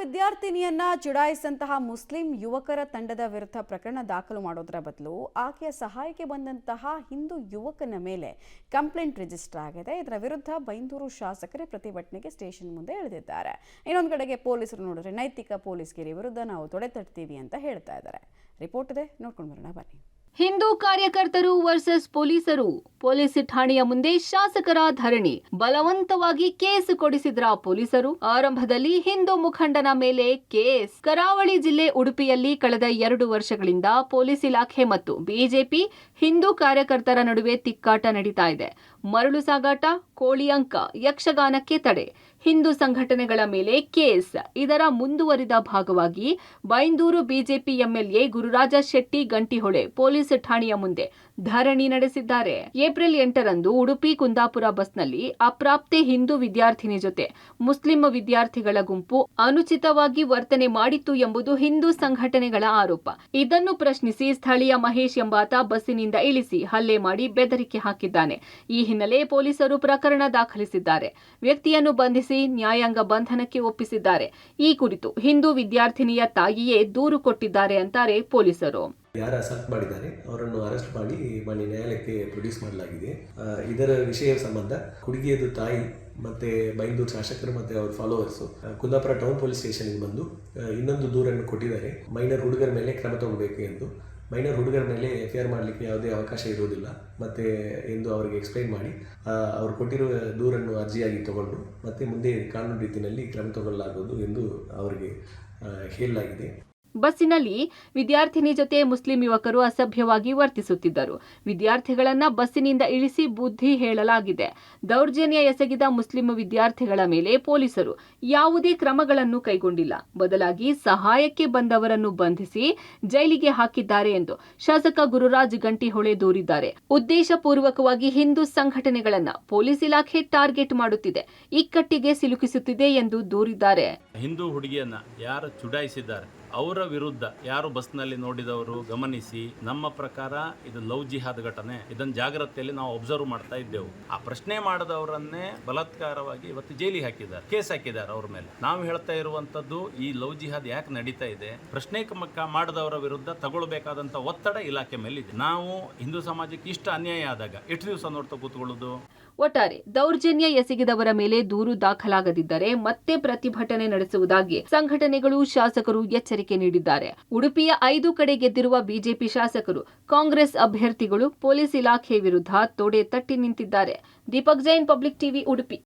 ವಿದ್ಯಾರ್ಥಿನಿಯನ್ನ ಚುಡಾಯಿಸಿದಂತಹ Muslim ಯುವಕರ ತಂಡದ ವಿರುದ್ಧ ಪ್ರಕರಣ ದಾಖಲು ಮಾಡೋದರ ಬದಲು ಆಕೆಯ ಸಹಾಯಕ್ಕೆ ಬಂದಂತಹ ಹಿಂದೂ ಯುವಕನ ಮೇಲೆ ಕಂಪ್ಲೇಂಟ್ ರಿಜಿಸ್ಟರ್ ಆಗಿದೆ. ಇದರ ವಿರುದ್ಧ ಬೈಂದೂರು ಶಾಸಕರೇ ಪ್ರತಿಭಟನೆಗೆ ಸ್ಟೇಷನ್ ಮುಂದೆ ಇಳಿದಿದ್ದಾರೆ. ಇನ್ನೊಂದು ಕಡೆಗೆ ಪೊಲೀಸರು ನೋಡಿದ್ರೆ ನೈತಿಕ ಪೊಲೀಸ್ಗಿರಿ ವಿರುದ್ಧ ನಾವು ತೊಡೆ ತಟ್ತೀವಿ ಅಂತ ಹೇಳ್ತಾ ಇದ್ದಾರೆ. ರಿಪೋರ್ಟ್ ಇದೆ, ನೋಡ್ಕೊಂಡು ಬರೋಣ ಬನ್ನಿ. ಹಿಂದೂ ಕಾರ್ಯಕರ್ತರು ವರ್ಸಸ್ ಪೊಲೀಸರು. ಪೊಲೀಸ್ ಠಾಣೆಯ ಮುಂದೆ ಶಾಸಕರ ಧರಣಿ. ಬಲವಂತವಾಗಿ ಕೇಸ್ ಕೊಡಿಸಿದ್ರ ಪೊಲೀಸರು. ಆರಂಭದಲ್ಲಿ ಹಿಂದೂ ಮುಖಂಡನ ಮೇಲೆ ಕೇಸ್. ಕರಾವಳಿ ಜಿಲ್ಲೆ ಉಡುಪಿಯಲ್ಲಿ ಕಳೆದ 2 ವರ್ಷಗಳಿಂದ ಪೊಲೀಸ್ ಇಲಾಖೆ ಮತ್ತು ಬಿಜೆಪಿ ಹಿಂದೂ ಕಾರ್ಯಕರ್ತರ ನಡುವೆ ತಿಕ್ಕಾಟ ನಡೀತಾ ಇದೆ. ಮರಳು ಸಾಗಾಟ, ಕೋಳಿ ಅಂಕ, ಯಕ್ಷಗಾನಕ್ಕೆ ತಡೆ, ಹಿಂದೂ ಸಂಘಟನೆಗಳ ಮೇಲೆ ಕೇಸ್. ಇದರ ಮುಂದುವರಿದ ಭಾಗವಾಗಿ Byndoor BJP MLA Gururaja Shetty Gantihole police ಠಾಣೆಯ ಮುಂದೆ ಧರಣಿ ನಡೆಸಿದ್ದಾರೆ. ಏಪ್ರಿಲ್ 8ರಂದು ಉಡುಪಿ ಕುಂದಾಪುರ ಬಸ್ನಲ್ಲಿ ಅಪ್ರಾಪ್ತೆ ಹಿಂದೂ ವಿದ್ಯಾರ್ಥಿನಿ ಜೊತೆ ಮುಸ್ಲಿಂ ವಿದ್ಯಾರ್ಥಿಗಳ ಗುಂಪು ಅನುಚಿತವಾಗಿ ವರ್ತನೆ ಮಾಡಿತ್ತು ಎಂಬುದು ಹಿಂದೂ ಸಂಘಟನೆಗಳ ಆರೋಪ. ಇದನ್ನು ಪ್ರಶ್ನಿಸಿ ಸ್ಥಳೀಯ ಮಹೇಶ್ ಎಂಬಾತ ಬಸ್ಸಿನಿಂದ ಇಳಿಸಿ ಹಲ್ಲೆ ಮಾಡಿ ಬೆದರಿಕೆ ಹಾಕಿದ್ದಾನೆ. ಈ ಹಿನ್ನೆಲೆ ಪೊಲೀಸರು ಪ್ರಕರಣ ದಾಖಲಿಸಿದ್ದಾರೆ. ವ್ಯಕ್ತಿಯನ್ನು ಬಂಧಿಸಿ ನ್ಯಾಯಾಂಗ ಬಂಧನಕ್ಕೆ ಒಪ್ಪಿಸಿದ್ದಾರೆ. ಈ ಕುರಿತು ಹಿಂದೂ ವಿದ್ಯಾರ್ಥಿನಿಯ ತಾಯಿಯೇ ದೂರು ಕೊಟ್ಟಿದ್ದಾರೆ ಅಂತಾರೆ ಪೊಲೀಸರು. ಯಾರು ಅಸಲ್ಟ್ ಮಾಡಿದ್ದಾರೆ ಅವರನ್ನು ಅರೆಸ್ಟ್ ಮಾಡಿ ಮಾನ್ಯ ನ್ಯಾಯಾಲಯಕ್ಕೆ ಪ್ರೊಡ್ಯೂಸ್ ಮಾಡಲಾಗಿದೆ. ಇದರ ವಿಷಯ ಸಂಬಂಧ ಹುಡುಗಿಯದು ತಾಯಿ ಮತ್ತೆ ಬೈಂದೂರು ಶಾಸಕರು ಮತ್ತೆ ಅವ್ರ ಫಾಲೋವರ್ಸ್ ಕುಂದಾಪುರ ಟೌನ್ ಪೊಲೀಸ್ ಸ್ಟೇಷನ್ಗೆ ಬಂದು ಇನ್ನೊಂದು ದೂರನ್ನು ಕೊಟ್ಟಿದ್ದಾರೆ. ಮೈನರ್ ಹುಡುಗರ ಮೇಲೆ ಕ್ರಮ ತಗೋಬೇಕು ಎಂದು. ಮೈನರ್ ಹುಡುಗರ ಮೇಲೆ ಎಫ್ಐಆರ್ ಮಾಡಲಿಕ್ಕೆ ಯಾವುದೇ ಅವಕಾಶ ಇರುವುದಿಲ್ಲ ಮತ್ತೆ ಎಂದು ಅವರಿಗೆ ಎಕ್ಸ್ಪ್ಲೈನ್ ಮಾಡಿ ಅವರು ಕೊಟ್ಟಿರುವ ದೂರನ್ನು ಅರ್ಜಿಯಾಗಿ ತಗೊಂಡು ಮತ್ತೆ ಮುಂದೆ ಕಾನೂನು ರೀತಿಯಲ್ಲಿ ಕ್ರಮ ತಗೊಳ್ಳಲಾಗುವುದು ಎಂದು ಅವರಿಗೆ ಹೇಳಲಾಗಿದೆ. ಬಸ್ಸಿನಲ್ಲಿ ವಿದ್ಯಾರ್ಥಿನಿ ಜೊತೆ ಮುಸ್ಲಿಂ ಯುವಕರು ಅಸಭ್ಯವಾಗಿ ವರ್ತಿಸುತ್ತಿದ್ದರು. ವಿದ್ಯಾರ್ಥಿಗಳನ್ನ ಬಸ್ಸಿನಿಂದ ಇಳಿಸಿ ಬುದ್ಧಿ ಹೇಳಲಾಗಿದೆ. ದೌರ್ಜನ್ಯ ಎಸಗಿದ ಮುಸ್ಲಿಂ ವಿದ್ಯಾರ್ಥಿಗಳ ಮೇಲೆ ಪೊಲೀಸರು ಯಾವುದೇ ಕ್ರಮಗಳನ್ನು ಕೈಗೊಂಡಿಲ್ಲ. ಬದಲಾಗಿ ಸಹಾಯಕ್ಕೆ ಬಂದವರನ್ನು ಬಂಧಿಸಿ ಜೈಲಿಗೆ ಹಾಕಿದ್ದಾರೆ ಎಂದು ಶಾಸಕ ಗುರುರಾಜ್ ಗಂಟಿಹೊಳೆ ದೂರಿದ್ದಾರೆ. ಉದ್ದೇಶಪೂರ್ವಕವಾಗಿ ಹಿಂದೂ ಸಂಘಟನೆಗಳನ್ನ ಪೊಲೀಸ್ ಇಲಾಖೆ ಟಾರ್ಗೆಟ್ ಮಾಡುತ್ತಿದೆ, ಇಕ್ಕಟ್ಟಿಗೆ ಸಿಲುಕಿಸುತ್ತಿದೆ ಎಂದು ದೂರಿದ್ದಾರೆ. ಹಿಂದೂ ಹುಡುಗಿಯನ್ನ ಯಾರು ಚುಡಾಯಿಸಿದ್ದಾರೆ ಅವರ ವಿರುದ್ಧ ಯಾರು ಬಸ್ನಲ್ಲಿ ನೋಡಿದವರು ಗಮನಿಸಿ, ನಮ್ಮ ಪ್ರಕಾರ ಇದು ಲವ್ ಜಿಹಾದ್ ಘಟನೆ, ಇದನ್ನ ಜಾಗ್ರತೆಯಲ್ಲಿ ನಾವು ಅಬ್ಸರ್ವ್ ಮಾಡ್ತಾ ಇದ್ದೆವು. ಆ ಪ್ರಶ್ನೆ ಮಾಡದವರನ್ನೇ ಬಲಾತ್ಕಾರವಾಗಿ ಇವತ್ತು ಜೈಲಿಗೆ ಹಾಕಿದ್ದಾರೆ, ಕೇಸ್ ಹಾಕಿದ್ದಾರೆ ಅವ್ರ ಮೇಲೆ. ನಾವು ಹೇಳ್ತಾ ಇರುವಂತದ್ದು ಈ ಲವ್ ಜಿಹಾದ್ ಯಾಕೆ ನಡೀತಾ ಇದೆ, ಪ್ರಶ್ನೆ ಮಾಡದವರ ವಿರುದ್ಧ ತಗೊಳ್ಬೇಕಾದಂತ ಒತ್ತಡ ಇಲಾಖೆ ಮೇಲೆ ಇದೆ. ನಾವು ಹಿಂದೂ ಸಮಾಜಕ್ಕೆ ಇಷ್ಟ ಅನ್ಯಾಯ ಆದಾಗ ಎಷ್ಟು ದಿವಸ ನೋಡ್ತಾ ಕೂತ್ಕೊಳ್ಳೋದು? ಒಟ್ಟಾರೆ ದೌರ್ಜನ್ಯ ಎಸಗಿದವರ ಮೇಲೆ ದೂರು ದಾಖಲಾಗದಿದ್ದರೆ ಮತ್ತೆ ಪ್ರತಿಭಟನೆ ನಡೆಸುವುದಾಗಿ ಸಂಘಟನೆಗಳು, ಶಾಸಕರು ಎಚ್ಚರಿಕೆ ನೀಡಿದ್ದಾರೆ. ಉಡುಪಿಯ 5 ಕಡೆ ಗೆದ್ದಿರುವ ಬಿಜೆಪಿ ಶಾಸಕರು, ಕಾಂಗ್ರೆಸ್ ಅಭ್ಯರ್ಥಿಗಳು ಪೊಲೀಸ್ ಇಲಾಖೆ ವಿರುದ್ಧ ತೊಡೆ ತಟ್ಟಿ ನಿಂತಿದ್ದಾರೆ. Deepak Jain, public TV, Udupi.